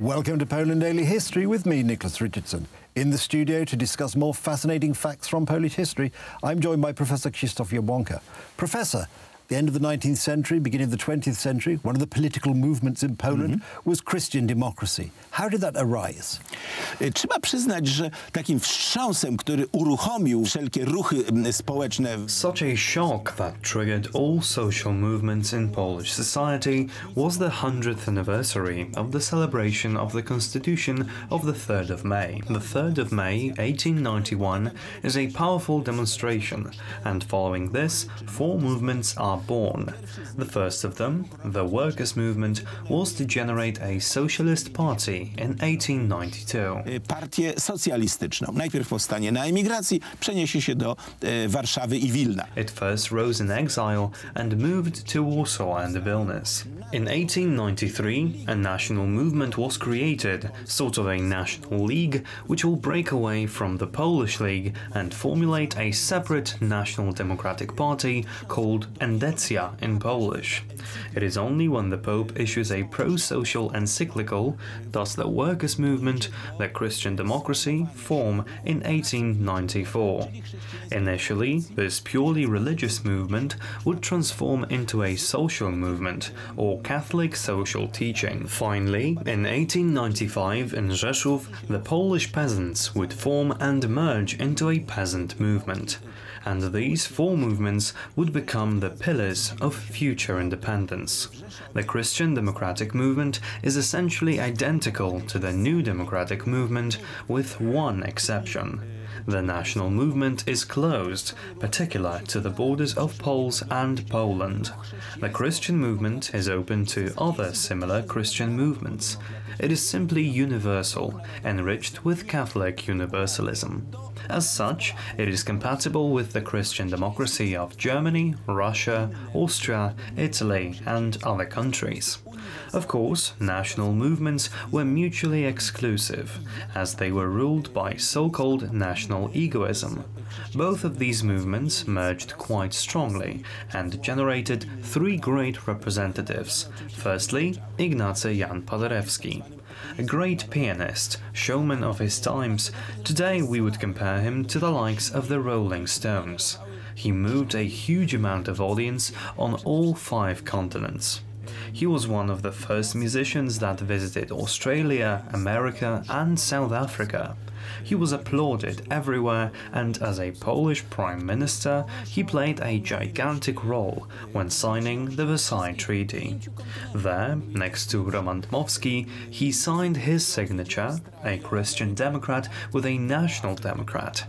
Welcome to Poland Daily History with me, Nicholas Richardson. In the studio to discuss more fascinating facts from Polish history, I'm joined by Professor Krzysztof Jabłonka. Professor, the end of the 19th century, beginning of the 20th century, one of the political movements in Poland was Christian democracy. How did that arise? Trzeba przyznać, że takim wstrząsem, który uruchomił wszelkie ruchy społeczne. Such a shock that triggered all social movements in Polish society was the 100th anniversary of the celebration of the Constitution of the 3rd of May. The 3rd of May, 1891, is a powerful demonstration, and following this, four movements are born. The first of them, the workers' movement, was to generate a socialist party in 1892. Partię socjalistyczną. Najpierw powstanie na emigracji, przeniesie się do Warszawy i Wilna. It first rose in exile and moved to Warsaw and Vilnius. In 1893, a national movement was created, sort of a national league, which will break away from the Polish League and formulate a separate national democratic party called Endecja in Polish. It is only when the Pope issues a pro-social encyclical, thus the workers' movement, that Christian democracy form in 1894. Initially, this purely religious movement would transform into a social movement, or Catholic social teaching. Finally, in 1895 in Rzeszów, the Polish peasants would form and merge into a peasant movement. And these four movements would become the pillars of future independence. The Christian democratic movement is essentially identical to the New Democratic movement, with one exception. The national movement is closed, particular to the borders of Poles and Poland. The Christian movement is open to other similar Christian movements. It is simply universal, enriched with Catholic universalism. As such, it is compatible with the Christian democracy of Germany, Russia, Austria, Italy, and other countries. Of course, national movements were mutually exclusive, as they were ruled by so-called national egoism. Both of these movements merged quite strongly and generated three great representatives. Firstly, Ignacy Jan Paderewski. A great pianist, showman of his times, today we would compare him to the likes of the Rolling Stones. He moved a huge amount of audience on all 5 continents. He was one of the first musicians that visited Australia, America, and South Africa. He was applauded everywhere, and as a Polish Prime Minister, he played a gigantic role when signing the Versailles Treaty. There, next to Roman Dmowski, he signed his signature, a Christian Democrat with a National Democrat.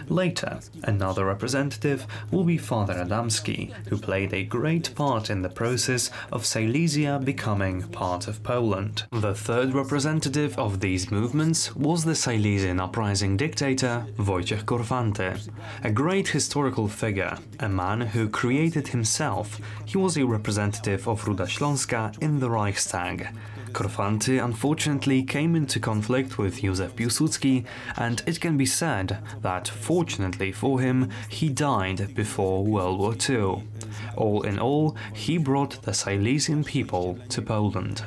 Later, another representative will be Father Adamski, who played a great part in the process of Silesia becoming part of Poland. The third representative of these movements was the Silesian uprising dictator Wojciech Korfanty, a great historical figure, a man who created himself. He was a representative of Ruda Śląska in the Reichstag. Korfanty unfortunately came into conflict with Józef Piłsudski, and it can be said that, fortunately for him, he died before World War II. All in all, he brought the Silesian people to Poland.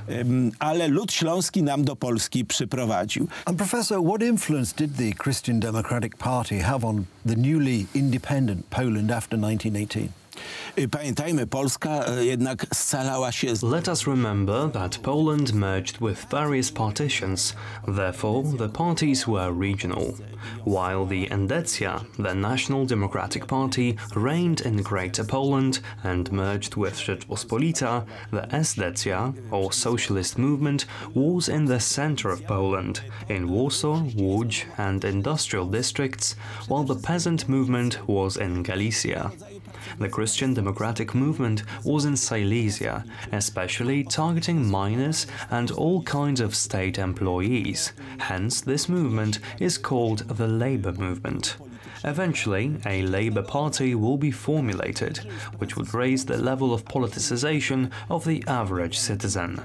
Ale lud śląski nam do Polski przyprowadził. And Professor, what influence did the Christian Democratic Party have on the newly independent Poland after 1918? Pamiętajmy, Polska jednak scalała się. Let us remember that Poland merged with various partitions, therefore the parties were regional. While the Endecja, the National Democratic Party, reigned in Greater Poland and merged with Rzeczpospolita, the Esdecja, or socialist movement, was in the center of Poland, in Warsaw, Łódź and industrial districts, while the peasant movement was in Galicia. The Christian Democratic movement was in Silesia, especially targeting miners and all kinds of state employees. Hence, this movement is called the Labour Movement. Eventually, a Labour Party will be formulated, which would raise the level of politicization of the average citizen.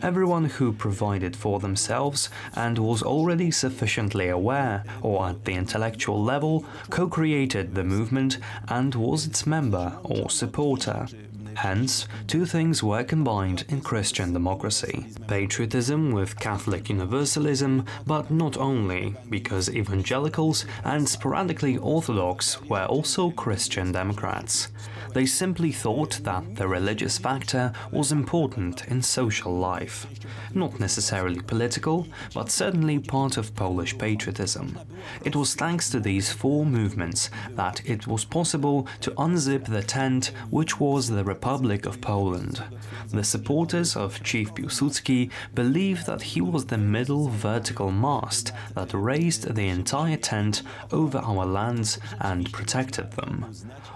Everyone who provided for themselves and was already sufficiently aware, or at the intellectual level, co-created the movement and was its member or supporter. Hence, two things were combined in Christian democracy: patriotism with Catholic universalism, but not only, because evangelicals and sporadically Orthodox were also Christian Democrats. They simply thought that the religious factor was important in social life. Not necessarily political, but certainly part of Polish patriotism. It was thanks to these four movements that it was possible to unzip the tent which was the Republic of Poland. The supporters of Chief Piłsudski believed that he was the middle vertical mast that raised the entire tent over our lands and protected them.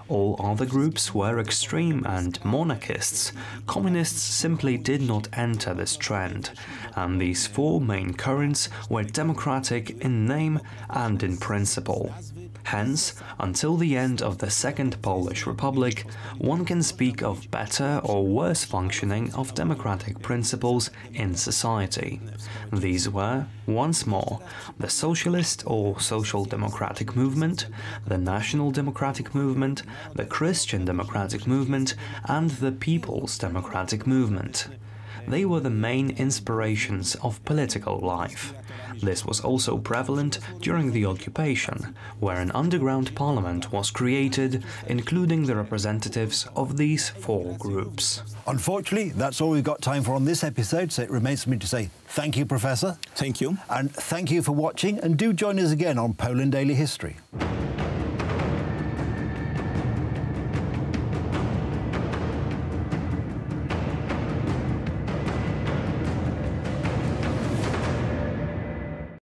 All other groups were extreme and monarchists. Communists simply did not enter this trend, and these four main currents were democratic in name and in principle. Hence, until the end of the Second Polish Republic, one can speak of better or worse functioning of democratic principles in society. These were, once more, the Socialist or Social Democratic Movement, the National Democratic Movement, the Christian Democratic Movement, and the People's Democratic Movement. They were the main inspirations of political life. This was also prevalent during the occupation, where an underground parliament was created, including the representatives of these four groups. Unfortunately, that's all we've got time for on this episode, so it remains for me to say thank you, Professor. Thank you. And thank you for watching, and do join us again on Poland Daily History.